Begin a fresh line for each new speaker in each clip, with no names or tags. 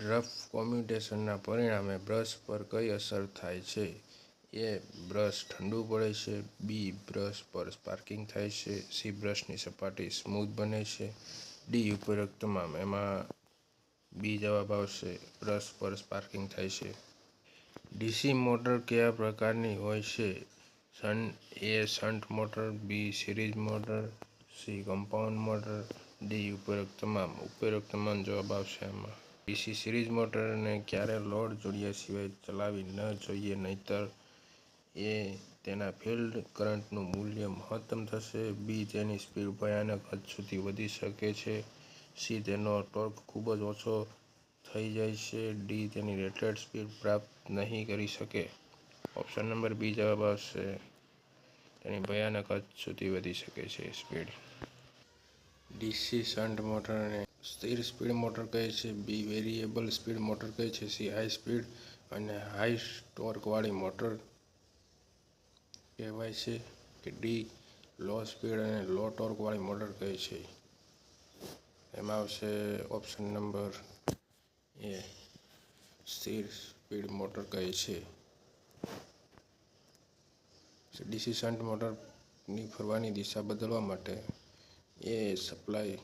Rough કોમ્યુટેશનના પરિણામે brush પર કઈ અસર થાય છે? એ. બ્રશ ઠંડુ પડે છે. બી. બ્રશ પર સ્પાર્કિંગ થાય છે. સી. બ્રશની સપાટી સ્મૂધ બને છે. ડી. ઉપરોક્ત તમામ. એમાં બી જવાબ આવશે. બ્રશ પર સ્પાર્કિંગ થાય છે. ડીસી મોટર કયા પ્રકારની હોય છે? A. Shunt motor. B. Series motor. C. Compound motor. D. ઉપરોક્ત તમામ. ઉપરોક્ત તમામ જવાબ આવશે આમાં. ડીસી સિરીઝ મોટરને ક્યારે લોડ જોડ્યા સિવાય ચલાવવી ન જોઈએ નહીંતર એ. તેના ફિલ્ડ કરંટનું મૂલ્ય મહત્તમ થશે. બી. તેની સ્પીડ ભયાનક હદ સુધી વધી શકે છે. સી. તેનો ટોર્ક ખૂબ જ ઓછો થઈ જાય છે. ડી. તેની રેટેડ સ્પીડ પ્રાપ્ત નહીં કરી શકે. ઓપ્શન નંબર બી જવાબ આવશે. તેની ભયાનક હદ સુધી વધી શકે છે સ્પીડ. ડીસી શન્ટ મોટરને સ્થિર સ્પીડ મોટર કહે છે. બી. વેરિયેબલ સ્પીડ મોટર કહે છે. સી. હાઈ સ્પીડ અને હાઈ ટોર્કવાળી મોટર કહેવાય છે કે ડી. લો સ્પીડ અને લો ટોર્કવાળી મોટર કહે છે. એમાં આવશે ઓપ્શન નંબર એ. સ્થિર સ્પીડ મોટર કહે છે. ડીસી શન્ટ મોટરની ફરવાની દિશા બદલવા માટે એ. સપ્લાય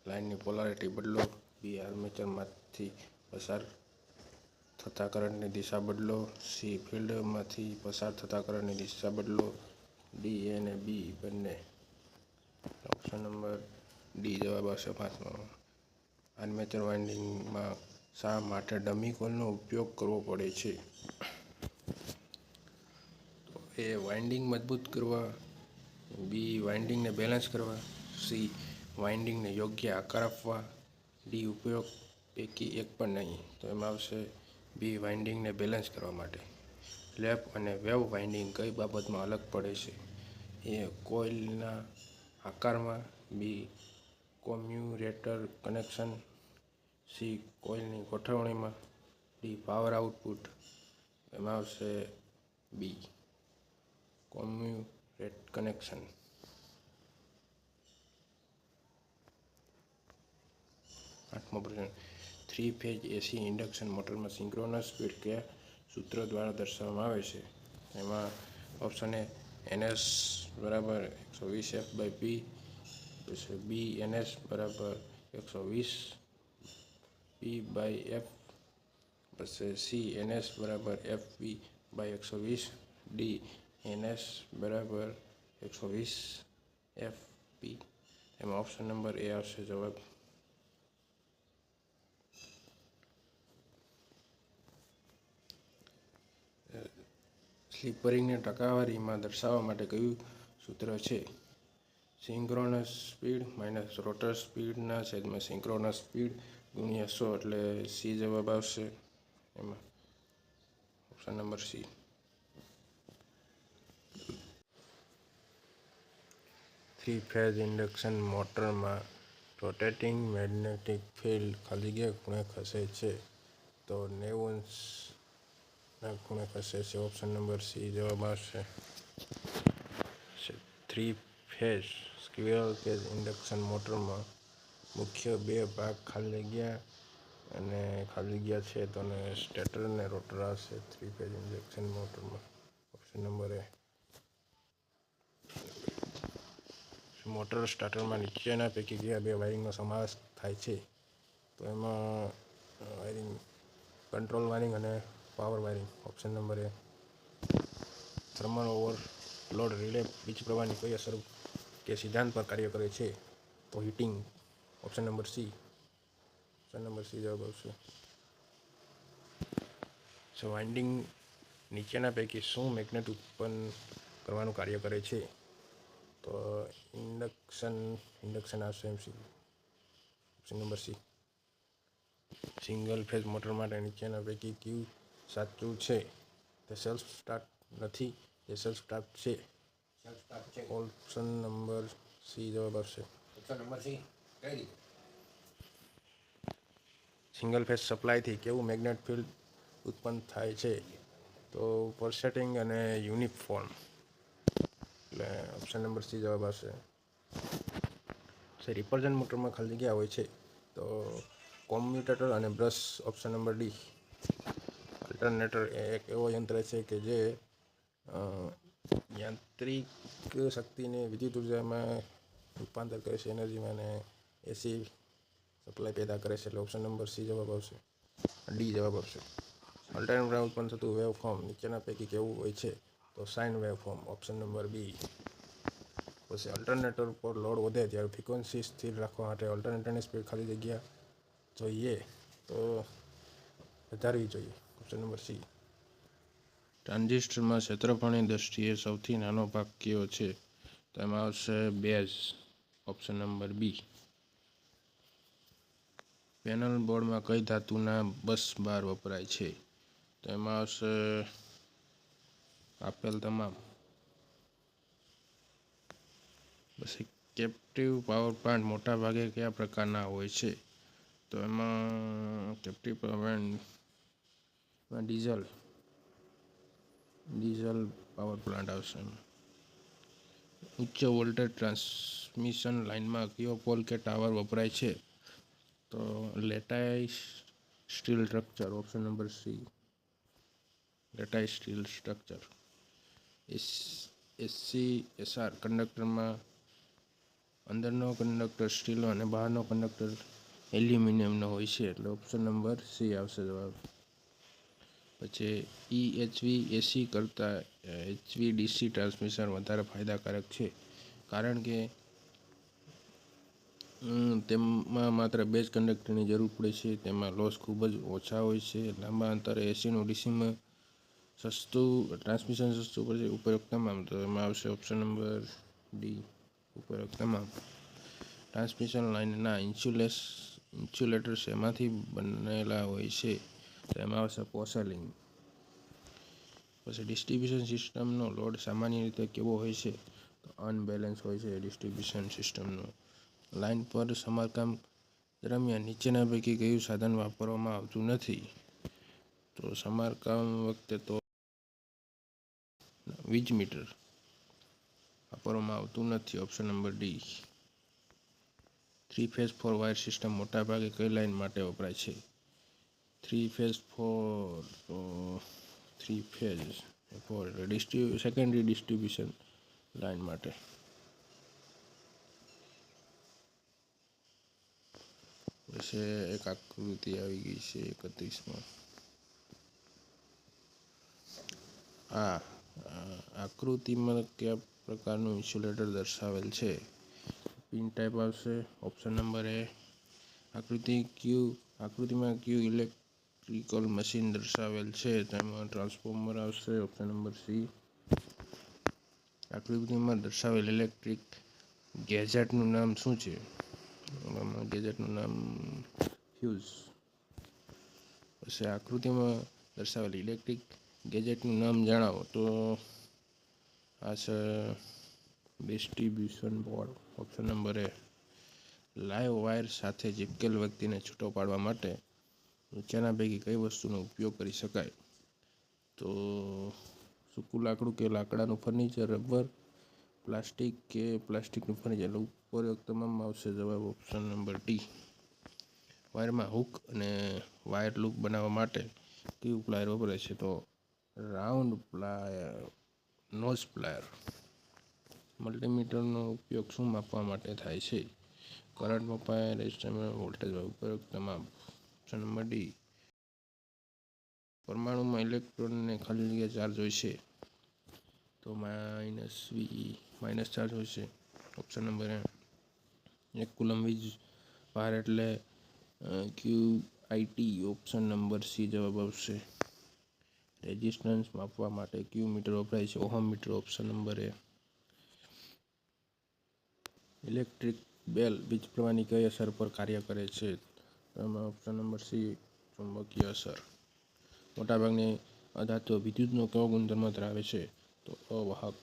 લાઇનની પોલારિટી બદલો. બી. આર્મેચરમાંથી પસાર થતા કરંટની દિશા બદલો. સી. ફિલ્ડમાંથી પસાર થતા કરંટની દિશા બદલો. ડી. એ અને બી બંને. ઓપ્શન નંબર ડી જવાબ આવશે પાંચમો. આર્મેચર વાઇન્ડિંગમાં શા માટે ડમી કોઇલનો ઉપયોગ કરવો પડે છે? એ. વાઇન્ડિંગ મજબૂત કરવા. બી. વાઇન્ડિંગને બેલેન્સ કરવા. સી. વાઇન્ડિંગને યોગ્ય આકાર આપવા. ડી. ઉપયોગ પૈકી એક પણ નહીં. તો એમાં આવશે બી. વાઇન્ડિંગને બેલેન્સ કરવા માટે. લેપ અને વેવ વાઇન્ડિંગ કઈ બાબતમાં અલગ પડે છે? એ. કોઇલના આકારમાં. બી. Commutator connection. સી. કોઇલની ગોઠવણીમાં. ડી. Power output. એમાં આવશે બી. Commutator connection. આઠમો પ્રશ્ન. 3 ફેઝ એસી ઇન્ડક્શન મોટરમાં સિંક્રોનસ સ્પીડ કયા સૂત્ર દ્વારા દર્શાવવામાં આવે છે? એમાં ઓપ્શન એ. NS બરાબર 120 F/P. પછી બી. NS બરાબર 120 P/F. પછી સી. NS બરાબર FP/120. ડી. NS બરાબર 120 FP. એમાં ઓપ્શન નંબર એ આવશે જવાબ. સ્લિપરિંગને ટકાવારીમાં દર્શાવવા માટે કયું સૂત્ર છે? સિંક્રોનસ સ્પીડ માઇનસ રોટર સ્પીડના છેદમાં સિંક્રોનસ સ્પીડ ગુણ્યા 100 એટલે સી જવાબ આવશે એમાં. Option number C. 3 phase induction મોટરમાં રોટેટિંગ મેગ્નેટિક ફિલ્ડ ખાલી જગ્યા ખૂણે ખસે છે. તો 90° ખૂણે ખસે છે. ઓપ્શન નંબર સી જવાબ આવશે. 3 ફેઝ સ્ક્વિરલ કેજ ઇન્ડક્શન મોટરમાં મુખ્ય બે ભાગ ખાલી જગ્યા અને ખાલી જગ્યા છે તો સ્ટેટર અને રોટર આવશે 3 ફેઝ ઇન્ડક્શન મોટરમાં. ઓપ્શન નંબર એ. મોટર સ્ટાર્ટરમાં નીચેના પૈકી કયા બે વાયરિંગનો સમાવેશ થાય છે? તો એમાં વાયરિંગ કંટ્રોલ વાયરિંગ અને પાવર વાયરિંગ. ઓપ્શન નંબર એ. થર્મલ ઓવરલોડ રિલે વીજ પ્રવાહની કઈ અસર કે સિદ્ધાંત પર કાર્ય કરે છે? તો heating. Option number C. Option number C જવાબ આવશે. વાઇન્ડિંગ નીચેના પૈકી શું મેગ્નેટ ઉત્પન્ન કરવાનું કાર્ય કરે છે? તો ઇન્ડક્શન આવશે MCQ. Option number C. Single phase motor માટે નીચેના પૈકી કયું સાચું છે? તે સેલ્ફ સ્ટાર્ટ નથી. તે સેલ્ફ સ્ટાર્ટ છે. ઓપ્શન નંબર સી જવાબ આવશે.
ઓપ્શન નંબર સી કઈ રીતે?
સિંગલ ફેઝ સપ્લાયથી કેવું મેગ્નેટ ફિલ્ડ ઉત્પન્ન થાય છે? તો પલ્સેટિંગ અને યુનિફોર્મ. એટલે ઓપ્શન નંબર સી જવાબ આવશે. રિપલ્ઝન મોટરમાં ખાલી જગ્યા હોય છે તો કોમ્યુટેટર અને brush. Option number D. Alternator એ એક એવો યંત્ર છે કે જે યાંત્રિક શક્તિને વિદ્યુત ઉર્જામાં રૂપાંતર કરે છે, એનર્જીમાં, અને એસી સપ્લાય પેદા કરે છે. એટલે ઓપ્શન નંબર સી જવાબ આવશે. ડી જવાબ આવશે. અલ્ટરનેટરમાં ઉત્પન્ન થતું વેવ ફોર્મ નીચેના પૈકી કેવું હોય છે? તો sine wave form. Option number B. પછી અલ્ટરનેટર પર લોડ વધે ત્યારે ફ્રીક્વન્સી સ્થિર રાખવા માટે અલ્ટરનેટરની સ્પીડ ખાલી જગ્યા જોઈએ તો વધારવી જોઈએ. Option number C. ટ્રાન્ઝિસ્ટરમાં ક્ષેત્રફળની દ્રષ્ટિએ સૌથી નાનો ભાગ કયો છે? તો એમાં આવશે base. Option number B. Panel બોર્ડમાં કઈ ધાતુના બસ બાર વપરાય છે? તો એમાં આવશે આપેલ તમામ. પછી કેપ્ટિવ પાવર પ્લાન્ટ મોટા ભાગે કયા પ્રકારના હોય છે? તો એમાં કેપ્ટિવ પાવર પ્લાન્ટમાં ડીઝલ પાવર પ્લાન્ટ આવશે. ઉચ્ચ વોલ્ટેજ ટ્રાન્સમિશન લાઇનમાં કયો પોલ કે ટાવર વપરાય છે? તો lattice steel structure. Option number C. Lattice steel structure. S R કંડક્ટરમાં અંદરનો કંડક્ટર સ્ટીલનો અને બહારનો કંડક્ટર એલ્યુમિનિયમનો હોય છે. એટલે ઓપ્શન નંબર સી આવશે જવાબ. પછી EHV એસી કરતાં HVDC ટ્રાન્સમિશન વધારે ફાયદાકારક છે, કારણ કે તેમાં માત્ર બે જ કંડક્ટરની જરૂર પડે છે. તેમાં લોસ ખૂબ જ ઓછા હોય છે. લાંબા અંતરે એસીનું ડીસીમાં સસ્તું ટ્રાન્સમિશન સસ્તું પડે છે. ઉપયોગ તમામ. તો એમાં આવશે ઓપ્શન નંબર ડી. ઉપયોગ તમામ. ટ્રાન્સમિશન લાઇનના ઇન્સ્યુલેટર્સ એમાંથી બનેલા હોય છે? તો એમાં આવશે પોર્સેલિન. પછી ડિસ્ટ્રિબ્યુશન સિસ્ટમનો લોડ સામાન્ય રીતે કેવો હોય છે? તો અનબેલેન્સ હોય છે ડિસ્ટ્રિબ્યુશન સિસ્ટમનો. લાઇન પર સમારકામ દરમિયાન નીચેના પૈકી કયું સાધન વાપરવામાં આવતું નથી? તો સમારકામ વખતે તો વીજ મીટર વાપરવામાં આવતું નથી. Option number D. 3 phase 4 wire system મોટાભાગે કઈ લાઇન માટે વપરાય છે? 3 ફેઝ 4 સેકન્ડરી ડિસ્ટ્રિબ્યુશન લાઇન માટે. પછી એક આકૃતિ આવી ગઈ છે 31માં. આ આકૃતિમાં કયા પ્રકારનું ઇન્સ્યુલેટર દર્શાવેલ છે? પિન ટાઈપ આવશે. ઓપ્શન નંબર એ. આકૃતિમાં કયું ઇલેક્ટ્રિકલ મશીન દર્શાવેલ છે? તેમાં ટ્રાન્સફોર્મર આવશે. Option number C. આકૃતિમાં દર્શાવેલ ઇલેક્ટ્રિક ગેજેટનું નામ શું છે? ગેજેટનું નામ ફ્યુઝ. પછી આકૃતિમાં દર્શાવેલ ઇલેક્ટ્રિક ગેજેટનું નામ જણાવો. તો આ છે ડિસ્ટ્રિબ્યુશન બોર્ડ. ઓપ્શન નંબર એ. લાઇવ વાયર સાથે ચીપકેલ વ્યક્તિને છૂટો પાડવા માટે નીચેના પૈકી કઈ વસ્તુનો ઉપયોગ કરી શકાય? તો સૂકું લાકડું કે લાકડાનું ફર્નિચર, રબર, પ્લાસ્ટિક કે પ્લાસ્ટિકનું ફર્નિચર. ઉપયોગ તમામ આવશે જવાબ. Option number D. વાયરમાં હૂક અને વાયર લૂપ બનાવવા માટે કયું પ્લાયર વપરાય છે? તો રાઉન્ડ નોઝ પ્લાયર. મલ્ટીમીટરનો ઉપયોગ શું માપવા માટે થાય છે? કરંટ મપાય, રેઝિસ્ટન્સ, વોલ્ટેજ. ઉપયોગ તમામ. Option number D. પરમાણુમાં ઇલેક્ટ્રોનને ખાલી જગ્યા ચાર્જ હોય છે? તો માઇનસ ચાર્જ હોય છે. ઓપ્શન નંબર એ. 1 કુલમ વીજ ભાર એટલે QIT. ઓપ્શન નંબર સી જવાબ આવશે. રેઝિસ્ટન્સ માપવા માટે કયું મીટર વપરાય છે? Ohm meter. Option number A. Electric bell વીજપ્રવાહની કઈ અસર પર કાર્ય કરે છે? એમાં ઓપ્શન નંબર સી. ચુંબકીય અસર. મોટાભાગની અધાતુઓ વિદ્યુતનો કયો ગુણધર્મ ધરાવે છે? તો અવાહક.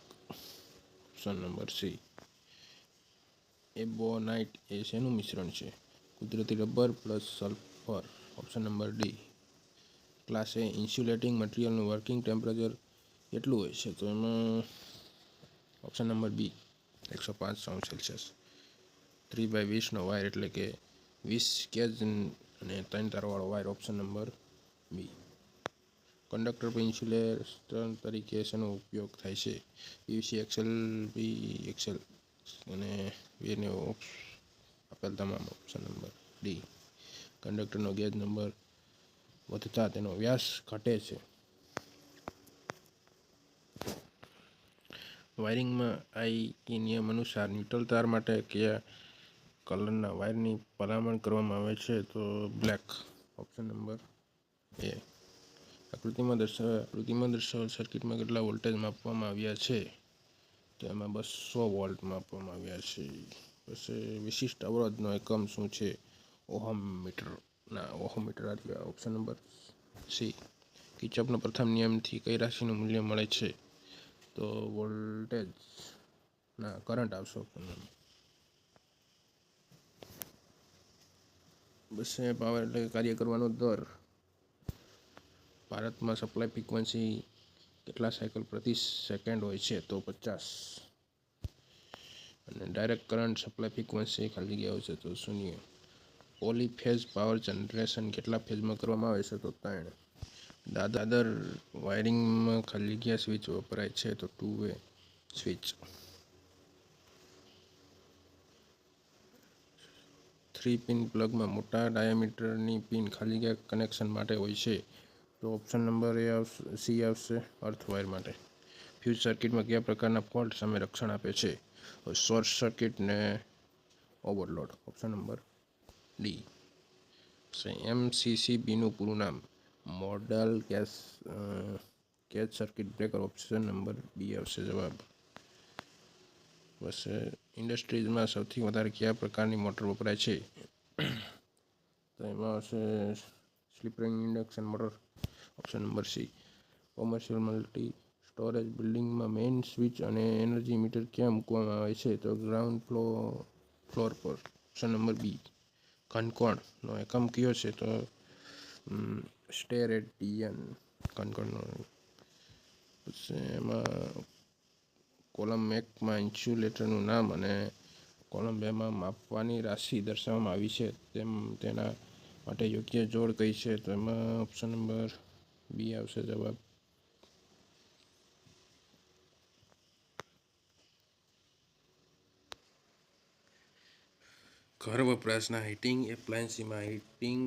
Option number C. એબોનાઇટ એ શેનું મિશ્રણ છે? કુદરતી rubber plus sulphur. Option number D. Class A insulating મટીરિયલનું વર્કિંગ ટેમ્પરેચર કેટલું હોય છે? તો એમાં ઓપ્શન નંબર બી. 105°C. 3/20નો વાયર એટલે કે 20 કેજ અને 3 તારવાળો wire option number B. Conductor પર ઇન્સ્યુલેટર તરીકે શેનો ઉપયોગ થાય છે? પીવીસી, એક્સેલ, બી એક્સેલ અને બેને આપેલ તમામ ઓપ્શન નંબર ડી. કંડક્ટરનો ગેજ નંબર વધતા તેનો વ્યાસ ઘટે છે. વાયરિંગમાં આઈ નિયમ અનુસાર ન્યુટ્રલ તાર માટે કયા કલરના વાયરની ભલામણ કરવામાં આવે છે? તો બ્લેક. ઓપ્શન નંબર એ. આકૃતિમાં દર્શાવેલ સર્કિટમાં કેટલા વોલ્ટેજ માપવામાં આવ્યા છે? તો એમાં 200 વોલ્ટ માપવામાં આવ્યા છે. પછી વિશિષ્ટ અવરોધનો એકમ શું છે? ઓહમમીટર આવ્યા. Option number C. કિર્ચોફના પ્રથમ નિયમથી કઈ રાશિનું મૂલ્ય મળે છે? તો વોલ્ટેજ કરંટ આવશે. ઓપ્શન નંબર બસ. પાવર એટલે કાર્ય કરવાનો દર. ભારતમાં સપ્લાય ફ્રીક્વન્સી કેટલા સાયકલ પ્રતિ સેકન્ડ હોય છે? તો 50. અને ડાયરેક્ટ કરંટ સપ્લાય ફ્રીક્વન્સી ખાલી જગ્યા હોય છે તો 0. પોલીફેઝ પાવર જનરેશન કેટલા ફેઝમાં કરવામાં આવે છે? તો 3. દાદર વાયરિંગમાં ખાલી જગ્યા સ્વિચ વપરાય છે? તો 2 વે સ્વિચ. 3-પિન પ્લગમાં મોટા ડાયામીટરની પિન ખાલી જગ્યા કનેક્શન માટે હોય છે? તો ઓપ્શન નંબર સી આવશે, અર્થ વાયર માટે. ફ્યુઝ સર્કિટમાં કયા પ્રકારના ફોલ્ટ સામે રક્ષણ આપે છે? શોર્ટ સર્કિટ ને ઓવરલોડ. Option number D. એમસીસીબીનું પૂરું નામ? Model case circuit breaker. Option number B આવશે જવાબ. બસ. ઇન્ડસ્ટ્રીઝમાં સૌથી વધારે કયા પ્રકારની મોટર વપરાય છે? તો એમાં આવશે slip ring induction motor. Option number C. Commercial multi storage બિલ્ડિંગમાં મેઇન સ્વિચ અને એનર્જી મીટર ક્યાં મૂકવામાં આવે છે? તો ગ્રાઉન્ડ ફ્લોર પર. Option number B. ઘનકોણનો એકમ કયો છે? તો સ્ટેરેડિયન. ઘનકોણનો. એમાં કોલમ 1માં ઇન્સ્યુલેટરનું નામ અને કોલમ 2માં માપવાની રાશિ દર્શાવવામાં આવી છે તેના માટે યોગ્ય જોડ કઈ છે? તો એમાં ઓપ્શન નંબર બી આવશે જવાબ. ઘર વપરાશના હીટિંગ એપ્લાયન્સીમાં હીટિંગ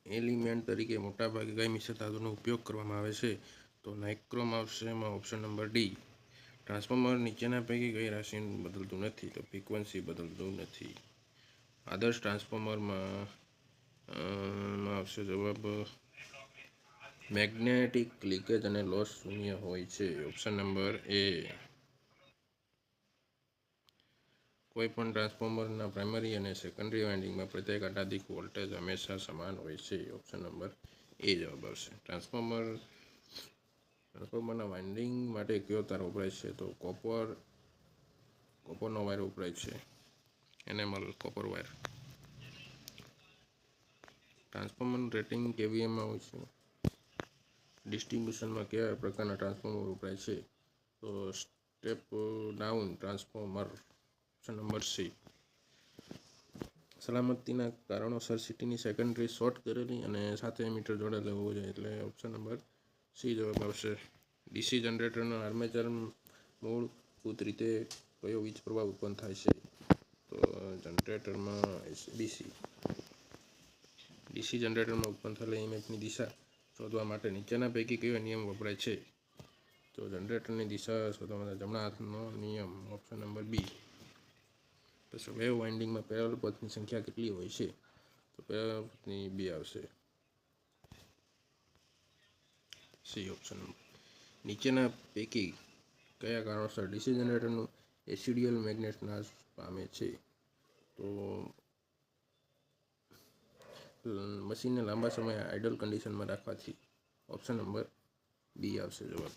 એલિમેન્ટ તરીકે મોટાભાગે કઈ મિશ્ર ધાતુનો ઉપયોગ કરવામાં આવે છે? તો નાઇક્રોમ આવશે એમાં. Option number D. ટ્રાન્સફોર્મર નીચેના પૈકી કઈ રાશિ બદલતું નથી? તો ફ્રીક્વન્સી બદલતું નથી. આદર્શ ટ્રાન્સફોર્મરમાં આવશે જવાબ મેગ્નેટિક લીકેજ અને લોસ શૂન્ય હોય છે. ઓપ્શન નંબર એ. કોઈપણ ટ્રાન્સફોર્મરના પ્રાઇમરી અને સેકન્ડરી વાઇન્ડિંગમાં પ્રત્યેક આટાદીઠ વોલ્ટેજ હંમેશા સમાન હોય છે. ઓપ્શન નંબર એ જવાબ આવશે. ટ્રાન્સફોર્મરના વાઇન્ડિંગ માટે કયો તાર વપરાય છે? તો કોપરનો વાયર વપરાય છે. Enamel copper wire. ટ્રાન્સફોર્મરનું રેટિંગ કેવીએમાં હોય છે? ડિસ્ટ્રિબ્યુશનમાં કયા પ્રકારના ટ્રાન્સફોર્મર વપરાય છે? તો step down transformer. Option number C. સલામતીના કારણોસર સીટીની સેકન્ડરી શોર્ટ કરેલી અને સાથે મીટર જોડાયેલ હોવું જોઈએ. એટલે ઓપ્શન નંબર સી જવાબ આવશે. ડીસી જનરેટરનો આર્મેચર મૂળભૂત રીતે કયો વીજ પ્રવાહ ઉત્પન્ન થાય છે? તો જનરેટરમાં ડીસી જનરેટરમાં ઉત્પન્ન થયેલ ઈએમએફની દિશા શોધવા માટે નીચેના પૈકી કયો નિયમ વપરાય છે? તો જનરેટરની દિશા શોધવા માટે જમણા હાથનો નિયમ. Option number B. પછી વેવ વાઇન્ડિંગમાં પેરેલલ પથની સંખ્યા કેટલી હોય છે? તો પેરેલલ પથની 2 આવશે. C option. નીચેના પૈકી કયા કારણોસર ડીસી જનરેટરનું એસિડિયલ મેગ્નેટ નાશ પામે છે? તો મશીનને લાંબા સમય આઇડલ કન્ડિશનમાં રાખવાથી. ઓપ્શન નંબર બી આવશે જવાબ.